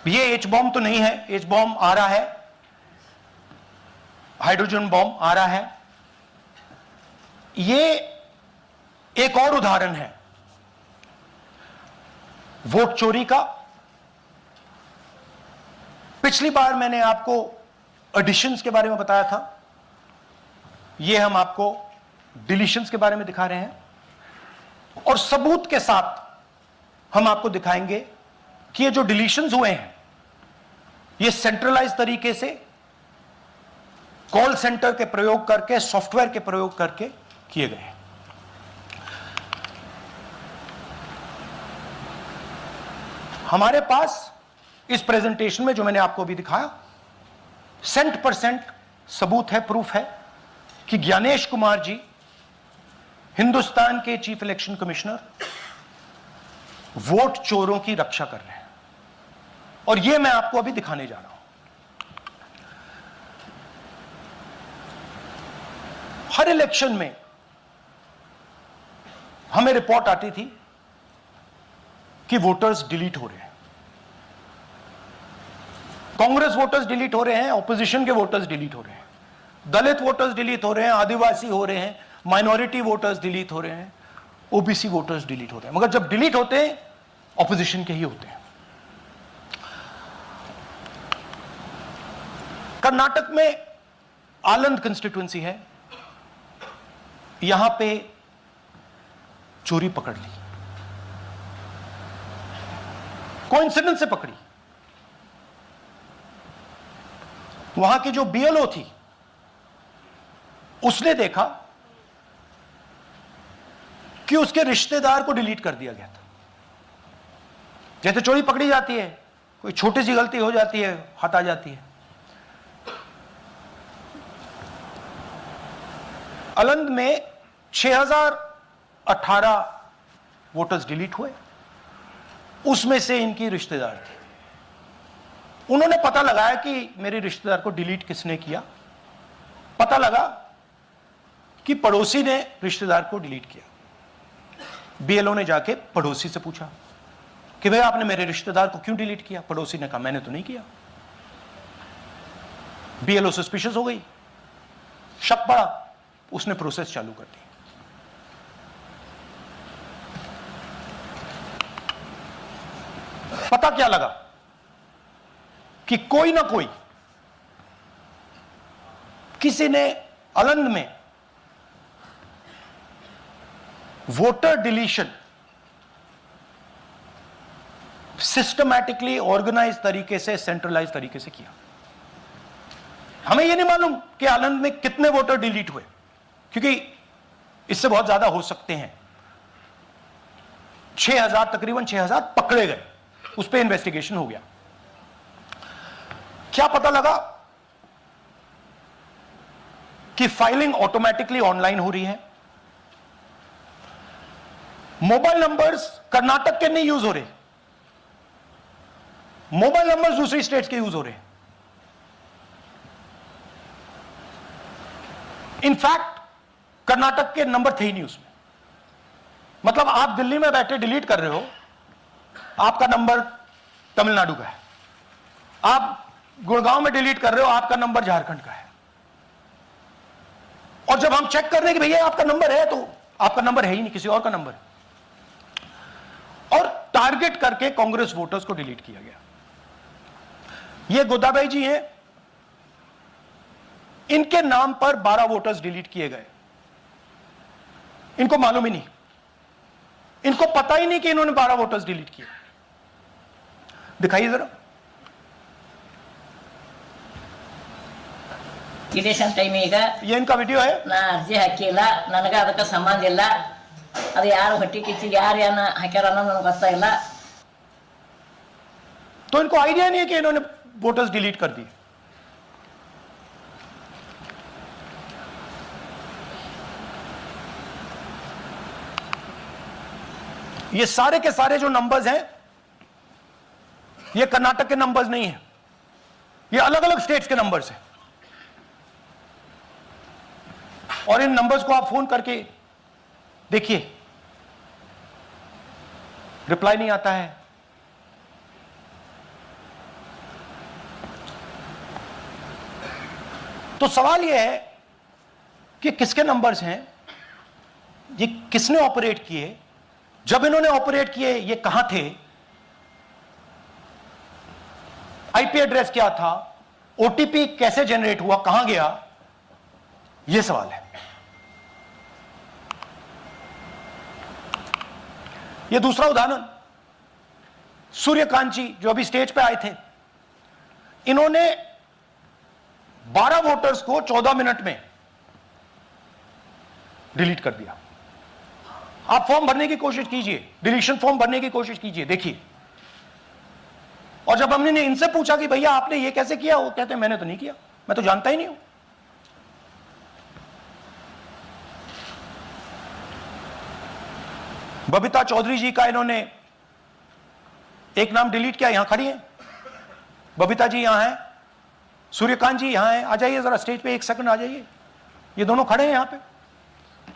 ये H bomb तो नहीं है, एच बॉम्ब आ रहा है, हाइड्रोजन बॉम्ब आ रहा है। ये एक और उदाहरण है वोट चोरी का। पिछली बार मैंने आपको एडिशंस के बारे में बताया था, ये हम आपको डिलीशंस के बारे में दिखा रहे हैं, और सबूत के साथ हम आपको दिखाएंगे कि ये जो डिलीशंस हुए हैं ये सेंट्रलाइज तरीके से कॉल सेंटर के प्रयोग करके, सॉफ्टवेयर के प्रयोग करके किए गए हैं। हमारे पास इस प्रेजेंटेशन में जो मैंने आपको अभी दिखाया 100% सबूत है, प्रूफ है कि ज्ञानेश कुमार जी हिंदुस्तान के चीफ इलेक्शन कमिश्नर वोट चोरों की रक्षा कर रहे हैं, और यह मैं आपको अभी दिखाने जा रहा हूं। हर इलेक्शन में हमें रिपोर्ट आती थी कि वोटर्स डिलीट हो रहे हैं, कांग्रेस वोटर्स डिलीट हो रहे हैं, ऑपोजिशन के वोटर्स डिलीट हो रहे हैं, दलित वोटर्स डिलीट हो रहे हैं, आदिवासी हो रहे हैं, माइनॉरिटी वोटर्स डिलीट हो रहे हैं, ओबीसी वोटर्स डिलीट हो रहे हैं। मगर जब डिलीट होते हैं ऑपोजिशन के ही होते हैं। कर्नाटक में आलंद कंस्टिट्यूएंसी है, यहां पे चोरी पकड़ ली, कोइंसिडेंस से पकड़ी। वहां की जो बीएलओ थी उसने देखा कि उसके रिश्तेदार को डिलीट कर दिया गया था। जैसे चोरी पकड़ी जाती है, कोई छोटी सी गलती हो जाती है, हाथ आ जाती है। आलंद में 6018 वोटर्स डिलीट हुए, उसमें से इनकी रिश्तेदार थे। उन्होंने पता लगाया कि मेरे रिश्तेदार को डिलीट किसने किया। पता लगा कि पड़ोसी ने रिश्तेदार को डिलीट किया। बीएलओ ने जाके पड़ोसी से पूछा कि भाई आपने मेरे रिश्तेदार को क्यों डिलीट किया? पड़ोसी ने कहा मैंने तो नहीं किया। बीएलओ सस्पिशियस हो गई, शक पड़ा, उसने प्रोसेस चालू कर दी। पता क्या लगा कि कोई ना कोई, किसी ने आलंद में वोटर डिलीशन सिस्टमैटिकली ऑर्गेनाइज तरीके से, सेंट्रलाइज तरीके से किया। हमें यह नहीं मालूम कि आलंद में कितने वोटर डिलीट हुए, क्योंकि इससे बहुत ज्यादा हो सकते हैं। 6000, तकरीबन 6000 पकड़े गए, उस पर इन्वेस्टिगेशन हो गया। क्या पता लगा कि फाइलिंग ऑटोमेटिकली ऑनलाइन हो रही है। मोबाइल नंबर्स कर्नाटक के नहीं यूज हो रहे, मोबाइल नंबर्स दूसरी स्टेट्स के यूज हो रहे हैं। इनफैक्ट कर्नाटक के नंबर थे ही नहीं उसमें। मतलब आप दिल्ली में बैठे डिलीट कर रहे हो, आपका नंबर तमिलनाडु का है। आप गुड़गांव में डिलीट कर रहे हो, आपका नंबर झारखंड का है। और जब हम चेक कर रहे हैं कि भैया आपका नंबर है, तो आपका नंबर है ही नहीं, किसी और का नंबर है। और टारगेट करके कांग्रेस वोटर्स को डिलीट किया गया। ये गोदाबाई जी हैं, इनके नाम पर 12 वोटर्स डिलीट किए गए। इनको मालूम ही नहीं, इनको पता ही नहीं कि इन्होंने 12 वोटर्स डिलीट किए। दिखाइए जरा। ಇಲೆಕ್ಷನ್ ಟೈಮ್ ಈಗ ये इनका वीडियो है। ನಾ ಅರ್ಜಿ ಹಾಕಿಲ್ಲ, ನನಗೆ ಅದಕ್ಕೆ ಸಂಬಂಧ ಇಲ್ಲ। ಅದು ಯಾರು ಹೊಟ್ಟಿ ಕಿಚ್ಚಿಗೆ ಯಾರು ಏನ ಹಾಕ್ಯಾರ ಅನ್ನೋದು ನನಗೆ ಗೊತ್ತಾಗಿಲ್ಲ। तो इनको आइडिया नहीं है कि इन्होंने वोटर्स डिलीट कर दिए। ये सारे के सारे जो नंबर्स हैं, ये कर्नाटक के नंबर्स नहीं हैं, ये अलग अलग स्टेट्स के नंबर्स हैं। और इन नंबर्स को आप फोन करके देखिए, रिप्लाई नहीं आता है, तो सवाल यह है कि किसके नंबर्स हैं, ये किसने ऑपरेट किए, जब इन्होंने ऑपरेट किए ये कहां थे, आईपी एड्रेस क्या था, ओटीपी कैसे जनरेट हुआ, कहां गया, यह सवाल है। यह दूसरा उदाहरण, सूर्यकांत जी जो अभी स्टेज पे आए थे, इन्होंने 12 वोटर्स को 14 मिनट में डिलीट कर दिया। आप फॉर्म भरने की कोशिश कीजिए, डिलीशन फॉर्म भरने की कोशिश कीजिए, देखिए। और जब हमने इनसे पूछा कि भैया आपने ये कैसे किया, वो कहते हैं मैंने तो नहीं किया, मैं तो जानता ही नहीं हूं। बबीता चौधरी जी का इन्होंने एक नाम डिलीट किया, यहां खड़ी हैं बबीता जी, यहां हैं, सूर्यकांत जी यहां हैं, आ जाइए जरा स्टेज पे, 1 सेकंड आ जाइए, ये दोनों खड़े हैं यहां पे,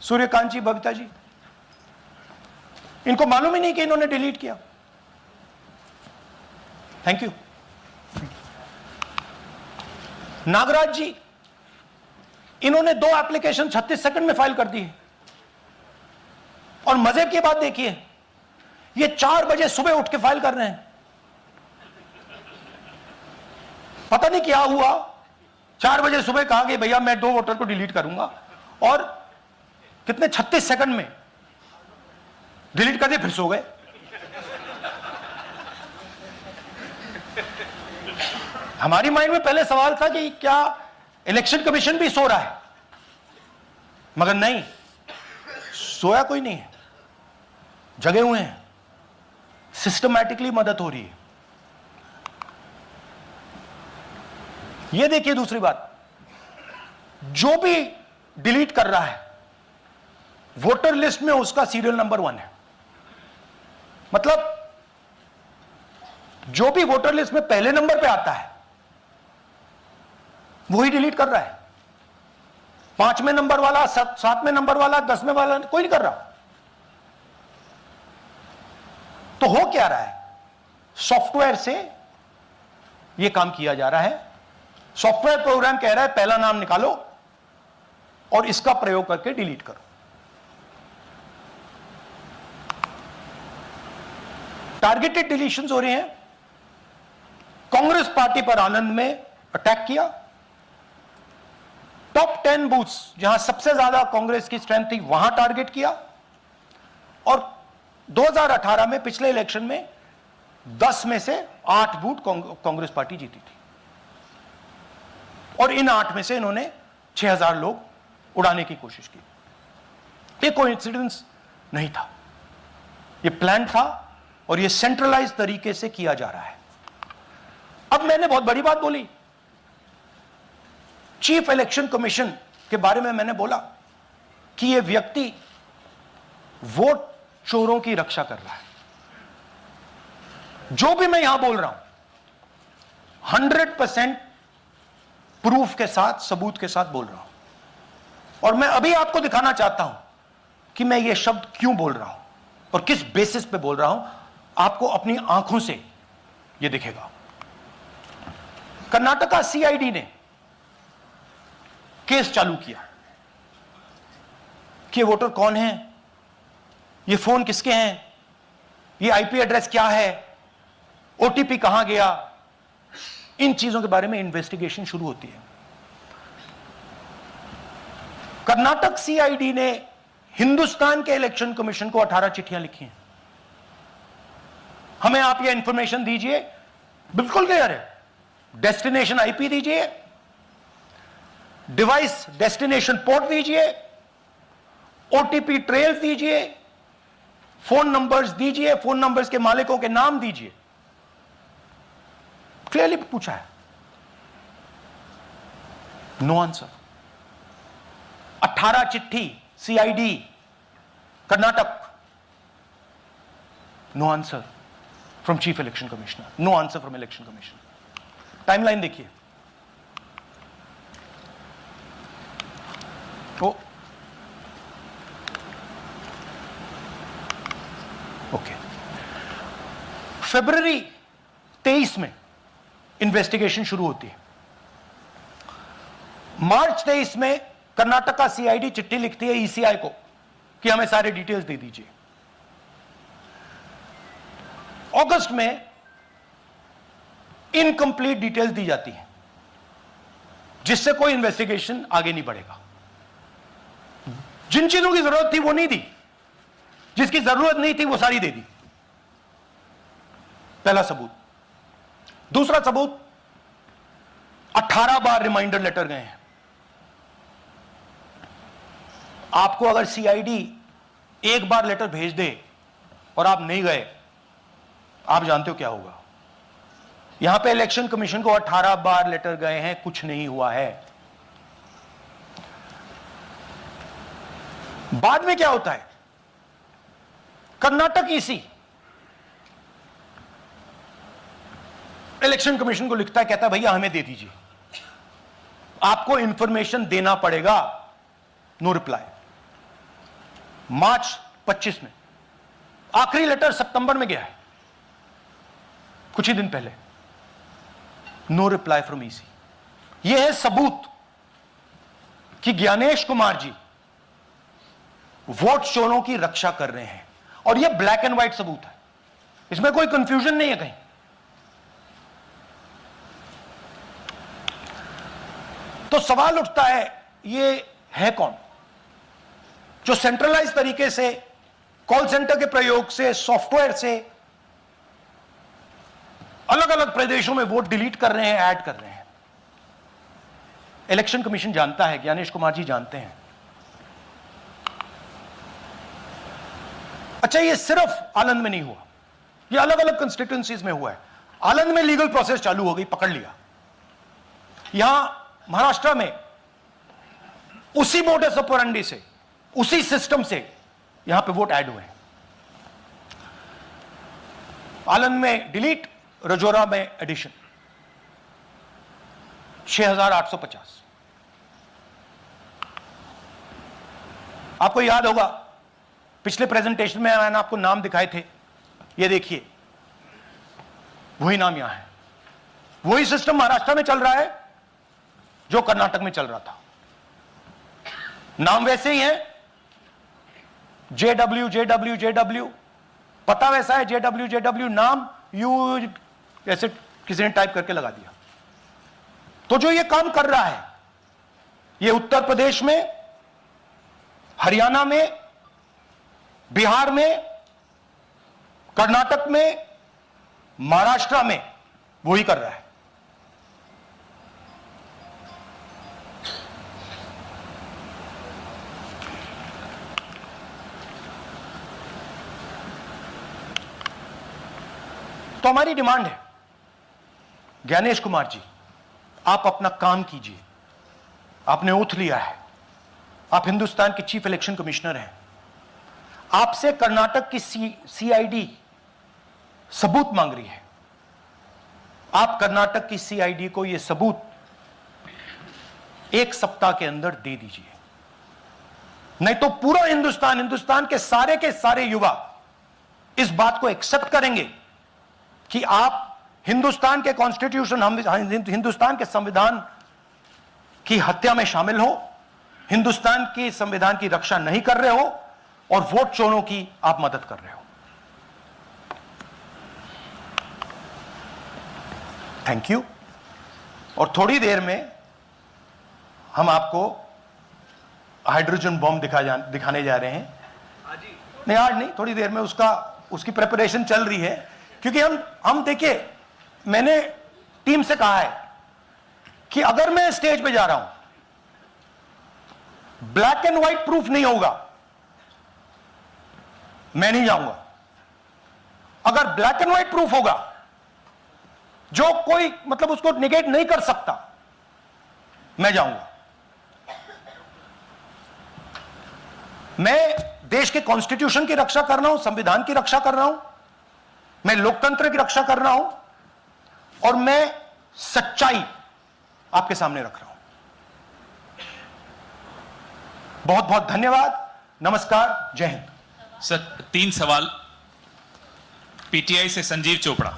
सूर्यकांत जी, बबीता जी। इनको मालूम ही नहीं कि इन्होंने डिलीट किया। Thank you. नागराज जी, इन्होंने 2 एप्लीकेशन 36 सेकंड में फाइल कर दी है। और मजे की बात देखिए, ये 4 बजे सुबह उठ के फाइल कर रहे हैं। पता नहीं क्या हुआ, 4 बजे सुबह कहा कि भैया मैं 2 वोटर को डिलीट करूंगा, और कितने 36 सेकंड में डिलीट कर दिए, फिर सो गए। हमारी माइंड में पहले सवाल था कि क्या इलेक्शन कमीशन भी सो रहा है, मगर नहीं, सोया कोई नहीं है, जगे हुए हैं, सिस्टमैटिकली मदद हो रही है। यह देखिए दूसरी बात, जो भी डिलीट कर रहा है वोटर लिस्ट में उसका सीरियल नंबर 1 है। मतलब जो भी वोटर लिस्ट में पहले नंबर पे आता है वही डिलीट कर रहा है। 5वें नंबर वाला, 7वें नंबर वाला, 10वें वाला कोई नहीं कर रहा। तो हो क्या रहा है, सॉफ्टवेयर से यह काम किया जा रहा है। सॉफ्टवेयर प्रोग्राम कह रहा है पहला नाम निकालो और इसका प्रयोग करके डिलीट करो। टारगेटेड डिलीशंस हो रहे हैं। कांग्रेस पार्टी पर आनंद में अटैक किया, टॉप 10 बूथ्स जहां सबसे ज्यादा कांग्रेस की स्ट्रेंथ थी वहां टारगेट किया, और 2018 में पिछले इलेक्शन में 10 में से 8 बूथ कांग्रेस पार्टी जीती थी, और इन 8 में से इन्होंने 6000 लोग उड़ाने की कोशिश की। ये कोइंसिडेंस नहीं था, ये प्लान था, और ये सेंट्रलाइज तरीके से किया जा रहा है। अब मैंने बहुत बड़ी बात बोली, चीफ इलेक्शन कमीशन के बारे में मैंने बोला कि यह व्यक्ति वोट चोरों की रक्षा कर रहा है। जो भी मैं यहां बोल रहा हूं 100% प्रूफ के साथ, सबूत के साथ बोल रहा हूं, और मैं अभी आपको दिखाना चाहता हूं कि मैं ये शब्द क्यों बोल रहा हूं और किस बेसिस पे बोल रहा हूं। आपको अपनी आंखों से ये दिखेगा। कर्नाटका सीआईडी ने केस चालू किया कि वोटर कौन है, ये फोन किसके हैं, ये आईपी एड्रेस क्या है, ओटीपी कहां गया, इन चीजों के बारे में इन्वेस्टिगेशन शुरू होती है। कर्नाटक सीआईडी ने हिंदुस्तान के इलेक्शन कमीशन को 18 चिट्ठियां लिखी हैं। हमें आप ये इंफॉर्मेशन दीजिए, बिल्कुल क्लियर है, डेस्टिनेशन आईपी दीजिए, डिवाइस डेस्टिनेशन पोर्ट दीजिए, ओटीपी ट्रेल दीजिए, फोन नंबर्स दीजिए, फोन नंबर्स के मालिकों के नाम दीजिए। क्लियरली पूछा है, नो आंसर। 18 चिट्ठी CID Karnataka, no answer from chief election commissioner, no answer from election commission. Timeline देखिए, ओके, फरवरी 23 में इन्वेस्टिगेशन शुरू होती है। मार्च 23 में कर्नाटक का सीआईडी चिट्ठी लिखती है ईसीआई को कि हमें सारे डिटेल्स दे दीजिए। अगस्त में इनकंप्लीट डिटेल्स दी जाती है, जिससे कोई इन्वेस्टिगेशन आगे नहीं बढ़ेगा। जिन चीजों की जरूरत थी वो नहीं दी, जिसकी जरूरत नहीं थी वो सारी दे दी। पहला सबूत। दूसरा सबूत, 18 बार रिमाइंडर लेटर गए हैं। आपको अगर सीआईडी एक बार लेटर भेज दे और आप नहीं गए, आप जानते हो क्या होगा। यहां पे इलेक्शन कमीशन को 18 बार लेटर गए हैं, कुछ नहीं हुआ है। बाद में क्या होता है, कर्नाटक ईसी इलेक्शन कमीशन को लिखता है, कहता है भैया हमें दे दीजिए, आपको इंफॉर्मेशन देना पड़ेगा। No reply. मार्च 25 में आखिरी लेटर सितंबर में गया है, कुछ ही दिन पहले। No reply from EC. यह है सबूत कि ज्ञानेश कुमार जी वोट चोरों की रक्षा कर रहे हैं, और यह ब्लैक एंड व्हाइट सबूत है, इसमें कोई कंफ्यूजन नहीं है कहीं। तो सवाल उठता है, ये है कौन जो सेंट्रलाइज तरीके से कॉल सेंटर के प्रयोग से, सॉफ्टवेयर से अलग अलग प्रदेशों में वोट डिलीट कर रहे हैं, ऐड कर रहे हैं। इलेक्शन कमीशन जानता है, ज्ञानेश कुमार जी जानते हैं। अच्छा, ये सिर्फ आनंद में नहीं हुआ, ये अलग अलग कंस्टिट्यूएंसीज में हुआ है। आनंद में लीगल प्रोसेस चालू हो गई, पकड़ लिया। यहां महाराष्ट्र में उसी मोडस ऑपरेंडी से, उसी सिस्टम से यहां पे वोट ऐड हुए हैं। आनंद में डिलीट, रजौरा में एडिशन। 6850। आपको याद होगा पिछले प्रेजेंटेशन में मैंने आपको नाम दिखाए थे, ये देखिए वही नाम यहां है। वही सिस्टम महाराष्ट्र में चल रहा है जो कर्नाटक में चल रहा था। नाम वैसे ही है, जेडब्ल्यू जेडब्ल्यू जेडब्ल्यू, पता वैसा है, जेडब्ल्यू जेडब्ल्यू, नाम यू ऐसे किसी ने टाइप करके लगा दिया। तो जो ये काम कर रहा है, ये उत्तर प्रदेश में, हरियाणा में, बिहार में, कर्नाटक में, महाराष्ट्र में वही कर रहा है। तो हमारी डिमांड है, ज्ञानेश कुमार जी, आप अपना काम कीजिए। आपने ओथ लिया है, आप हिंदुस्तान के चीफ इलेक्शन कमिश्नर हैं। आपसे कर्नाटक की सीआईडी सबूत मांग रही है। आप कर्नाटक की सीआईडी को यह सबूत 1 सप्ताह के अंदर दे दीजिए, नहीं तो पूरा हिंदुस्तान के सारे युवा इस बात को एक्सेप्ट करेंगे कि आप हिंदुस्तान के कॉन्स्टिट्यूशन, हिंदुस्तान के संविधान की हत्या में शामिल हो, हिंदुस्तान के संविधान की रक्षा नहीं कर रहे हो, और वोट चोरों की आप मदद कर रहे हो। Thank you. और थोड़ी देर में हम आपको हाइड्रोजन बॉम्ब दिखाने जा रहे हैं। नहीं, आज नहीं, थोड़ी देर में उसकी प्रिपरेशन चल रही है। क्योंकि हम देखिए, मैंने टीम से कहा है कि अगर मैं स्टेज पे जा रहा हूं, ब्लैक एंड व्हाइट प्रूफ नहीं होगा, मैं नहीं जाऊंगा। अगर ब्लैक एंड व्हाइट प्रूफ होगा, जो कोई मतलब उसको निगेट नहीं कर सकता, मैं जाऊंगा। मैं देश के कॉन्स्टिट्यूशन की रक्षा कर रहा हूं, संविधान की रक्षा कर रहा हूं, मैं लोकतंत्र की रक्षा कर रहा हूं, और मैं सच्चाई आपके सामने रख रहा हूं। बहुत बहुत धन्यवाद, नमस्कार, जय हिंद। सर, 3 सवाल। पीटीआई से संजीव चोपड़ा।